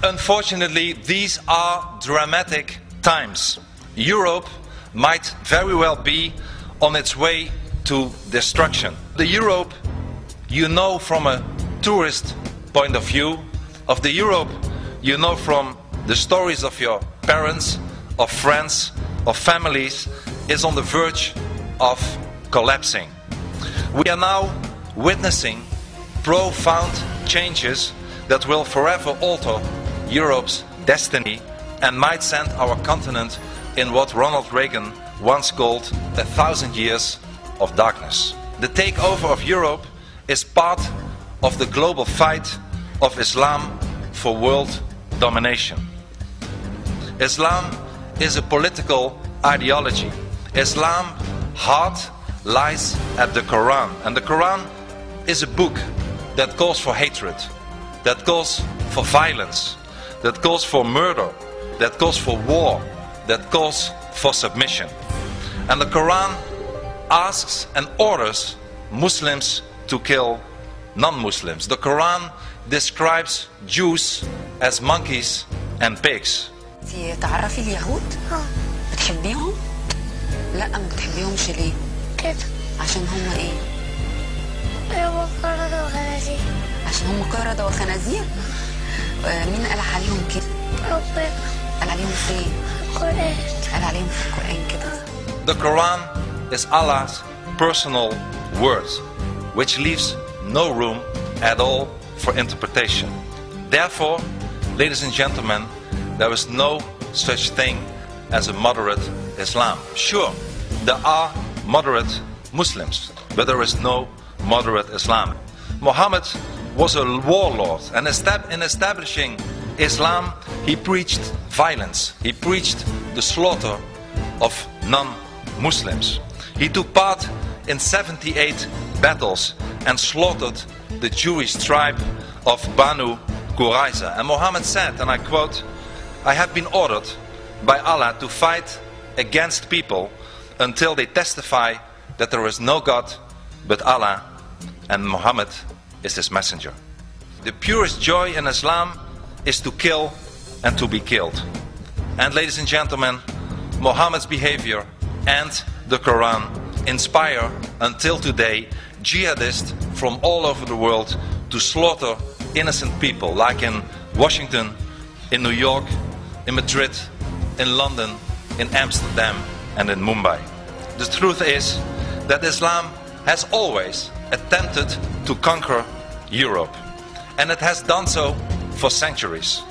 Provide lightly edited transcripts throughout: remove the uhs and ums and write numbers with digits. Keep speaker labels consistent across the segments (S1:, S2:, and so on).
S1: Unfortunately, these are dramatic times. Europe might very well be on its way to destruction. The Europe you know from a tourist point of view, of the Europe you know from the stories of your parents, of friends, of families, is on the verge of collapsing. We are now witnessing profound changes that will forever alter Europe's destiny and might send our continent in what Ronald Reagan once called 1,000 years of darkness. The takeover of Europe is part of the global fight of Islam for world domination. Islam is a political ideology. Islam's heart lies at the Quran, and the Quran is a book that calls for hatred, that calls for violence, that calls for murder, that calls for war, that calls for submission. And the Quran asks and orders Muslims to kill non-Muslims. The Quran describes Jews as monkeys and pigs.
S2: تعرفي اليهود؟ بتحبيهم؟ لا ما بتحبيهمش ليه؟
S3: كده
S2: عشان هم ايه؟
S3: هم قردة وخنازير.
S2: عشان هم قردة وخنازير؟ مين قال عليهم كده؟
S3: ربنا.
S2: قال عليهم فين؟
S3: القرآن.
S2: قال عليهم في القرآن كده.
S1: The Quran is Allah's personal word, which leaves no room at all for interpretation. Therefore, ladies and gentlemen, there is no such thing as a moderate Islam. Sure, there are moderate Muslims, but there is no moderate Islam. Muhammad was a warlord, and in establishing Islam, he preached violence. He preached the slaughter of non-Muslims. He took part in 78 battles and slaughtered the Jewish tribe of Banu Qurayza. And Muhammad said, and I quote, "I have been ordered by Allah to fight against people until they testify that there is no God but Allah and Muhammad is his messenger." The purest joy in Islam is to kill and to be killed. And ladies and gentlemen, Muhammad's behavior and the Quran inspire until today jihadists from all over the world to slaughter innocent people, like in Washington, in New York, in Madrid, in London, in Amsterdam and in Mumbai. The truth is that Islam has always attempted to conquer Europe, and it has done so for centuries.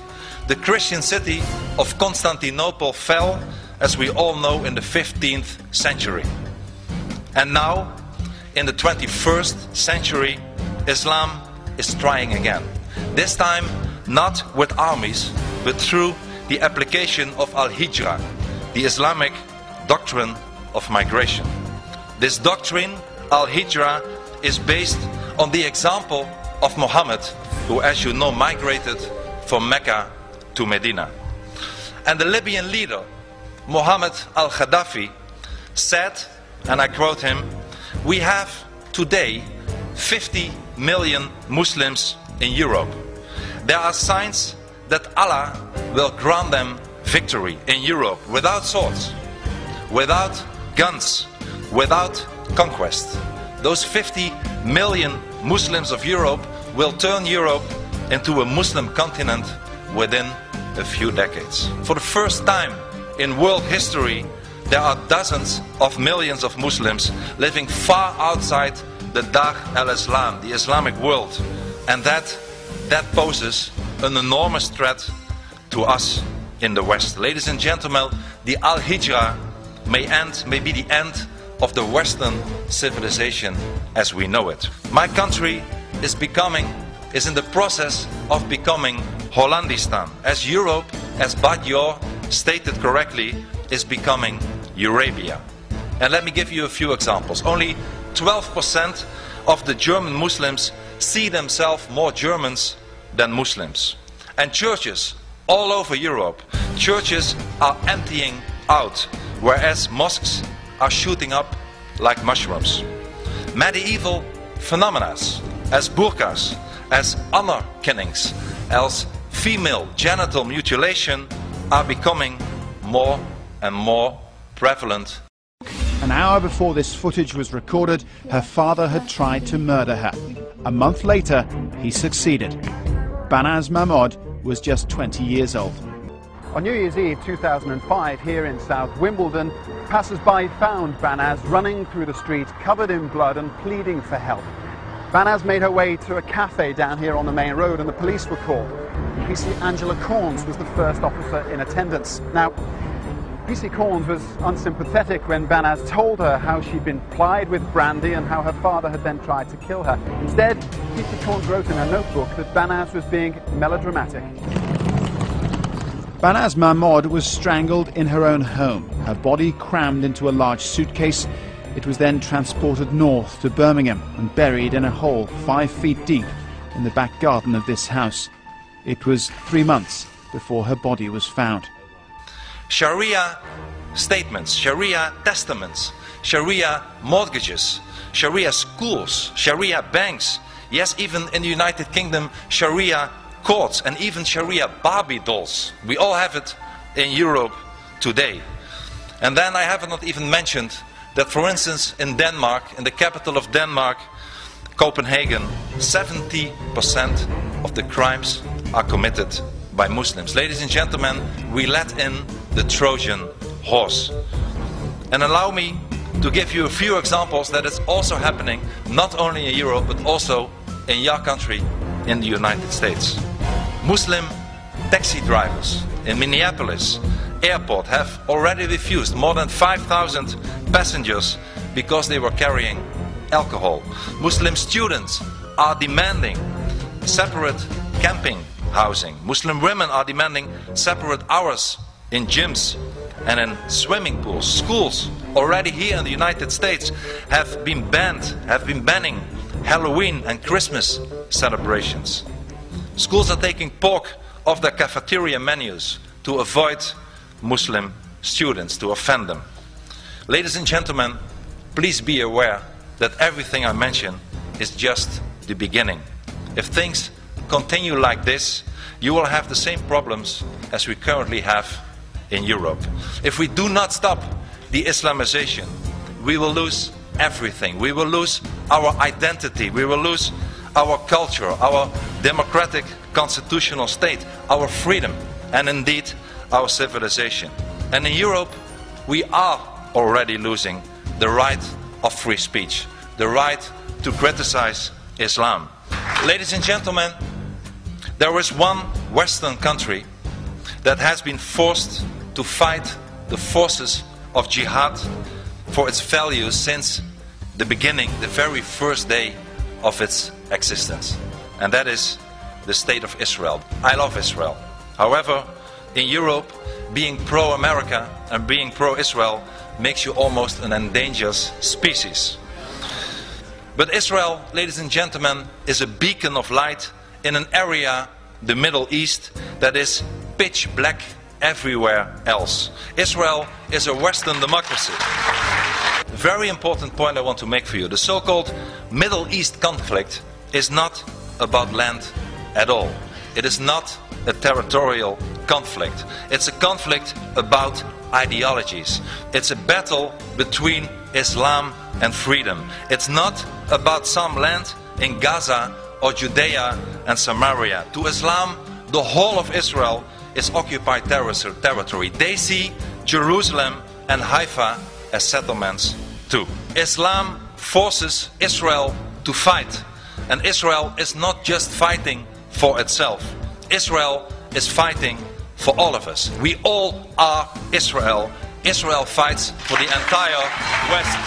S1: The Christian city of Constantinople fell, as we all know, in the 15th century. And now, in the 21st century, Islam is trying again. This time, not with armies, but through the application of Al-Hijra, the Islamic doctrine of migration. This doctrine, Al-Hijra, is based on the example of Muhammad, who, as you know, migrated from Mecca to Medina. And the Libyan leader, Muhammad al-Gaddafi, said, and I quote him, "We have today 50 million Muslims in Europe. There are signs that Allah will grant them victory in Europe without swords, without guns, without conquest. Those 50 million Muslims of Europe will turn Europe into a Muslim continent within a few decades." For the first time in world history, there are dozens of millions of Muslims living far outside the Dar al-Islam, the Islamic world, and that poses an enormous threat to us in the West. Ladies and gentlemen, the Al-Hijra may be the end of the Western civilization as we know it. My country is in the process of becoming Hollandistan, as Europe, as Badior stated correctly, is becoming Eurabia. And let me give you a few examples. Only 12% of the German Muslims see themselves more Germans than Muslims. And churches all over Europe, churches are emptying out, whereas mosques are shooting up like mushrooms. Medieval phenomena as burqas, as honor killings, as female genital mutilation are becoming more and more prevalent.
S4: An hour before this footage was recorded, her father had tried to murder her. A month later, he succeeded. Banaz Mahmoud was just 20 years old. On New Year's Eve 2005, here in South Wimbledon, passers-by found Banaz running through the street, covered in blood and pleading for help. Banaz made her way to a cafe down here on the main road and the police were called. PC Angela Corns was the first officer in attendance. Now, PC Corns was unsympathetic when Banaz told her how she'd been plied with brandy and how her father had then tried to kill her. Instead, PC Corns wrote in her notebook that Banaz was being melodramatic. Banaz Mahmoud was strangled in her own home, her body crammed into a large suitcase. It was then transported north to Birmingham and buried in a hole 5 feet deep in the back garden of this house. It was 3 months before her body was found.
S1: Sharia statements, Sharia testaments, Sharia mortgages, Sharia schools, Sharia banks, yes, even in the United Kingdom, Sharia courts and even Sharia Barbie dolls. We all have it in Europe today. And then I have not even mentioned that, for instance, in Denmark, in the capital of Denmark, Copenhagen, 70% of the crimes are committed by Muslims. Ladies and gentlemen, we let in the Trojan horse. And allow me to give you a few examples that is also happening not only in Europe but also in your country, in the United States. Muslim taxi drivers in Minneapolis airport have already refused more than 5,000 passengers because they were carrying alcohol. Muslim students are demanding separate camping housing. Muslim women are demanding separate hours in gyms and in swimming pools. Schools already here in the United States have been banning Halloween and Christmas celebrations. Schools are taking pork off their cafeteria menus to avoid Muslim students, to offend them. Ladies and gentlemen, please be aware that everything I mention is just the beginning. If things continue like this, you will have the same problems as we currently have in Europe. If we do not stop the Islamization, we will lose everything. We will lose our identity. We will lose our culture, our democratic constitutional state, our freedom, and indeed our civilization. And in Europe, we are already losing the right of free speech, the right to criticize Islam. Ladies and gentlemen, there is one Western country that has been forced to fight the forces of jihad for its values since the beginning, the very first day of its existence. And that is the state of Israel. I love Israel. However, in Europe, being pro-America and being pro-Israel makes you almost an endangered species. But Israel, ladies and gentlemen, is a beacon of light in an area, the Middle East, that is pitch black everywhere else. Israel is a Western democracy. Very important point I want to make for you. The so-called Middle East conflict is not about land at all. It is not a territorial conflict. It's a conflict about ideologies. It's a battle between Islam and freedom. It's not about some land in Gaza or Judea and Samaria. To Islam, the whole of Israel is occupied territory. They see Jerusalem and Haifa as settlements too. Islam forces Israel to fight. And Israel is not just fighting for itself. Israel is fighting for all of us. We all are Israel. Israel fights for the entire West.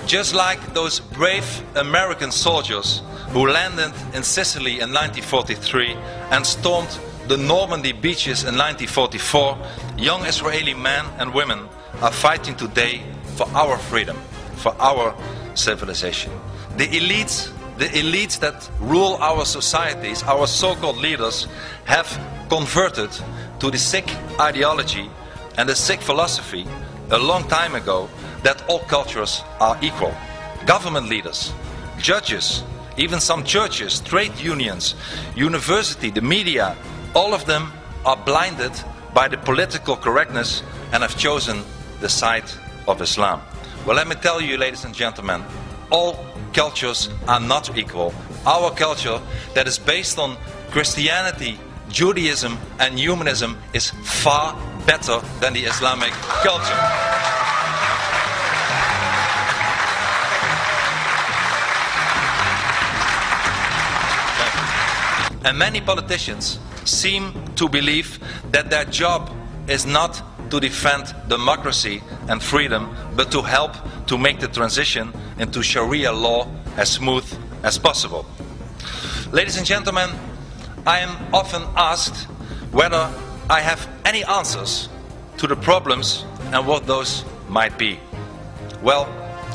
S1: Just like those brave American soldiers who landed in Sicily in 1943 and stormed the Normandy beaches in 1944, young Israeli men and women are fighting today for our freedom, for our civilization. The elites that rule our societies, our so-called leaders, have converted to the sick ideology and the sick philosophy a long time ago that all cultures are equal. Government leaders, judges, even some churches, trade unions, university, the media, all of them are blinded by the political correctness and have chosen the side of Islam. Well, let me tell you, ladies and gentlemen, all cultures are not equal. Our culture that is based on Christianity, Judaism and humanism is far better than the Islamic culture. And many politicians seem to believe that their job is not to defend democracy and freedom, but to help to make the transition into Sharia law as smooth as possible. Ladies and gentlemen, I am often asked whether I have any answers to the problems and what those might be. Well,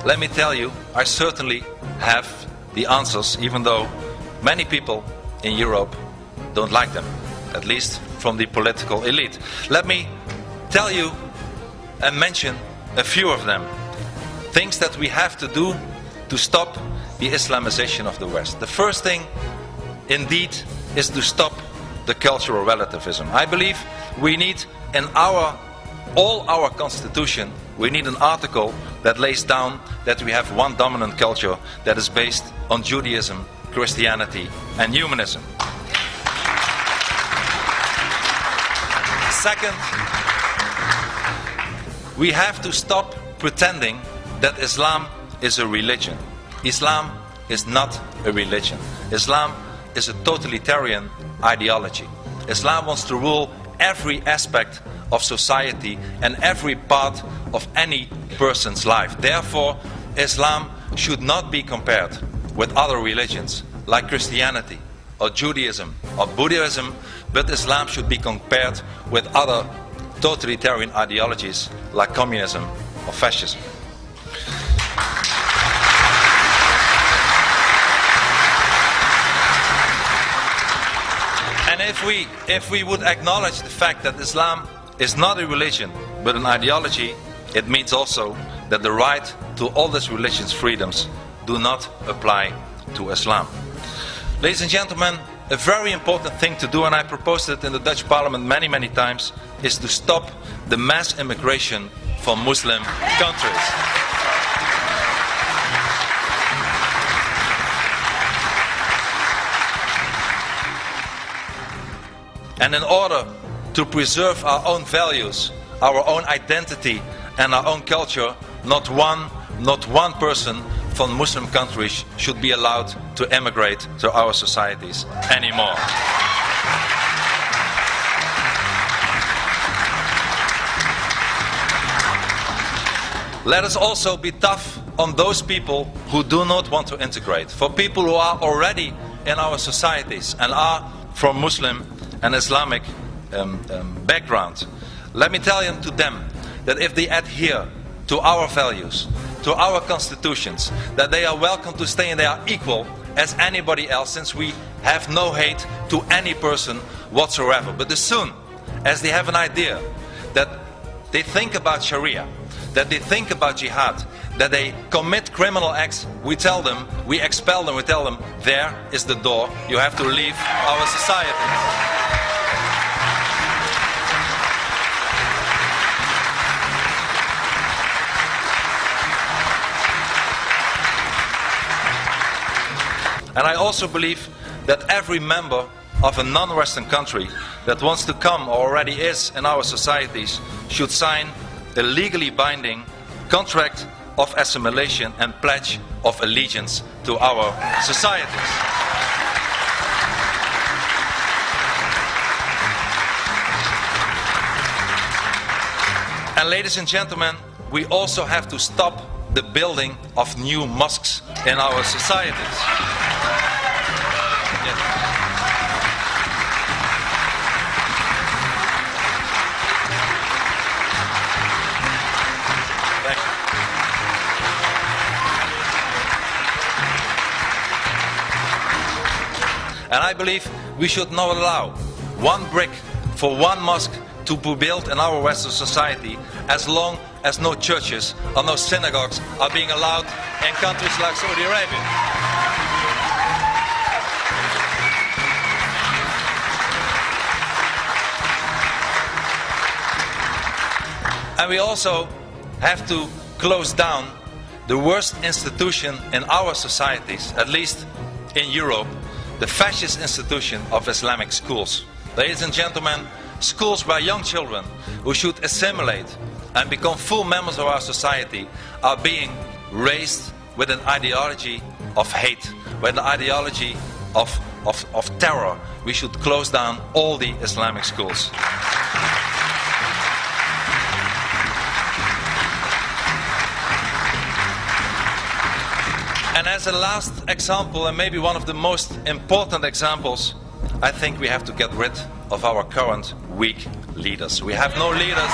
S1: let me tell you, I certainly have the answers, even though many people in Europe don't like them, at least from the political elite. Let me tell you and mention a few of them. Things that we have to do to stop the Islamization of the West. The first thing, indeed, is to stop the cultural relativism. I believe we need in all our constitution, we need an article that lays down that we have one dominant culture that is based on Judaism, Christianity and humanism. Second, we have to stop pretending that Islam is a religion. Islam is not a religion. Islam is a totalitarian ideology. Islam wants to rule every aspect of society and every part of any person's life. Therefore, Islam should not be compared with other religions like Christianity or Judaism or Buddhism, but Islam should be compared with other totalitarian ideologies like communism or fascism. And if we would acknowledge the fact that Islam is not a religion but an ideology, it means also that the right to all these religious freedoms do not apply to Islam. Ladies and gentlemen, a very important thing to do, and I proposed it in the Dutch parliament many times, is to stop the mass immigration from Muslim countries. And in order to preserve our own values, our own identity and our own culture, not one person from Muslim countries should be allowed to emigrate to our societies anymore. Let us also be tough on those people who do not want to integrate. For people who are already in our societies and are from Muslim and Islamic background, let me tell to them that if they adhere to our values, to our constitutions, that they are welcome to stay and they are equal as anybody else, since we have no hate to any person whatsoever. But as soon as they have an idea that they think about Sharia, that they think about jihad, that they commit criminal acts, we tell them, we expel them, we tell them, there is the door, you have to leave our society. And I also believe that every member of a non-Western country that wants to come or already is in our societies should sign a legally binding contract of assimilation and pledge of allegiance to our societies. And ladies and gentlemen, we also have to stop the building of new mosques in our societies. And I believe we should not allow one brick for one mosque to be built in our Western society as long as no churches or no synagogues are being allowed in countries like Saudi Arabia. And we also have to close down the worst institution in our societies, at least in Europe, the fascist institution of Islamic schools. Ladies and gentlemen, schools where young children who should assimilate and become full members of our society are being raised with an ideology of hate, with an ideology of terror. We should close down all the Islamic schools. And as a last example, and maybe one of the most important examples, I think we have to get rid of our current weak leaders. We have no leaders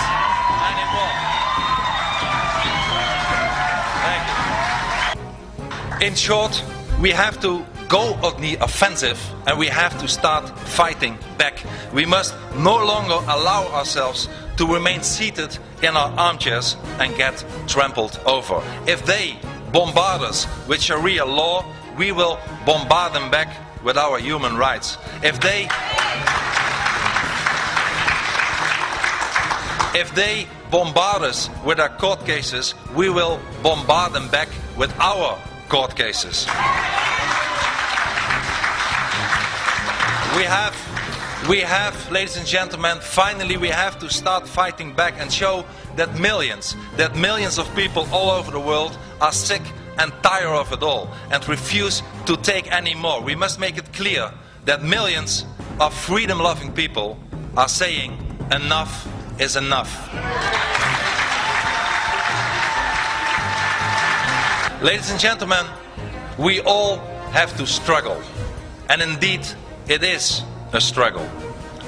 S1: anymore. Thank you. In short, we have to go on the offensive and we have to start fighting back. We must no longer allow ourselves to remain seated in our armchairs and get trampled over. If they bombard us with Sharia law, we will bombard them back with our human rights. If they bombard us with our court cases, we will bombard them back with our court cases. We have, ladies and gentlemen, finally we have to start fighting back and show that millions of people all over the world are sick and tired of it all and refuse to take any more. We must make it clear that millions of freedom-loving people are saying enough is enough. Ladies and gentlemen, we all have to struggle, and indeed it is a struggle.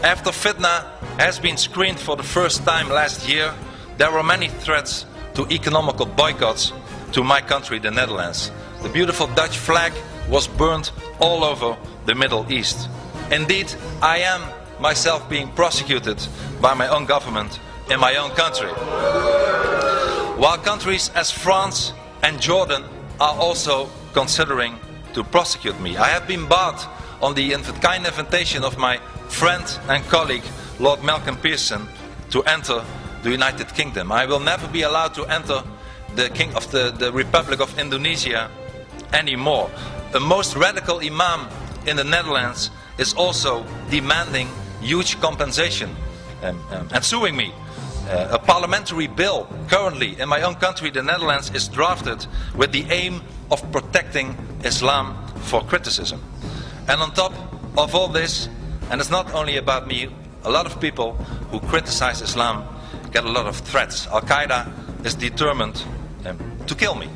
S1: After fitna has been screened for the first time last year, there were many threats to economical boycotts to my country, the Netherlands. The beautiful Dutch flag was burned all over the Middle East. Indeed, I am myself being prosecuted by my own government in my own country. While countries as France and Jordan are also considering to prosecute me. I have been barred on the kind invitation of my friend and colleague Lord Malcolm Pearson to enter the United Kingdom. I will never be allowed to enter the Republic of Indonesia anymore. The most radical imam in the Netherlands is also demanding huge compensation and suing me. A parliamentary bill currently in my own country, the Netherlands, is drafted with the aim of protecting Islam for criticism. And on top of all this, and it's not only about me, a lot of people who criticize Islam get a lot of threats. Al-Qaeda is determined to kill me.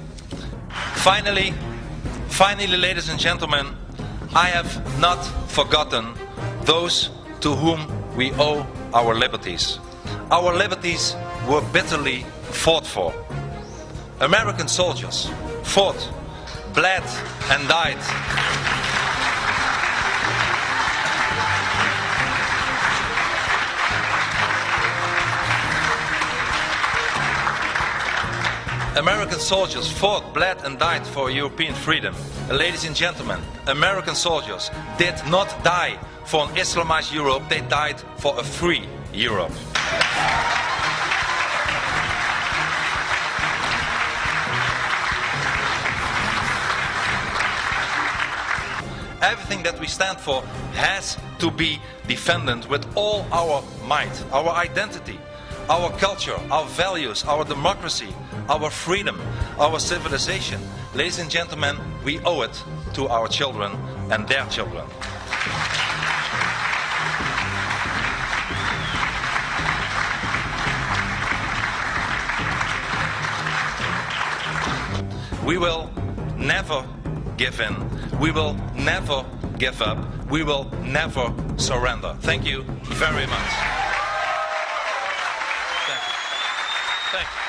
S1: Finally, ladies and gentlemen, I have not forgotten those to whom we owe our liberties. Our liberties were bitterly fought for. American soldiers fought, bled and died. American soldiers fought, bled and died for European freedom. And ladies and gentlemen, American soldiers did not die for an Islamized Europe, they died for a free Europe. Everything that we stand for has to be defended with all our might, our identity, our culture, our values, our democracy, our freedom, our civilization. Ladies and gentlemen, we owe it to our children and their children. We will never give in. We will never give up. We will never surrender. Thank you very much. Thank you. Thank you.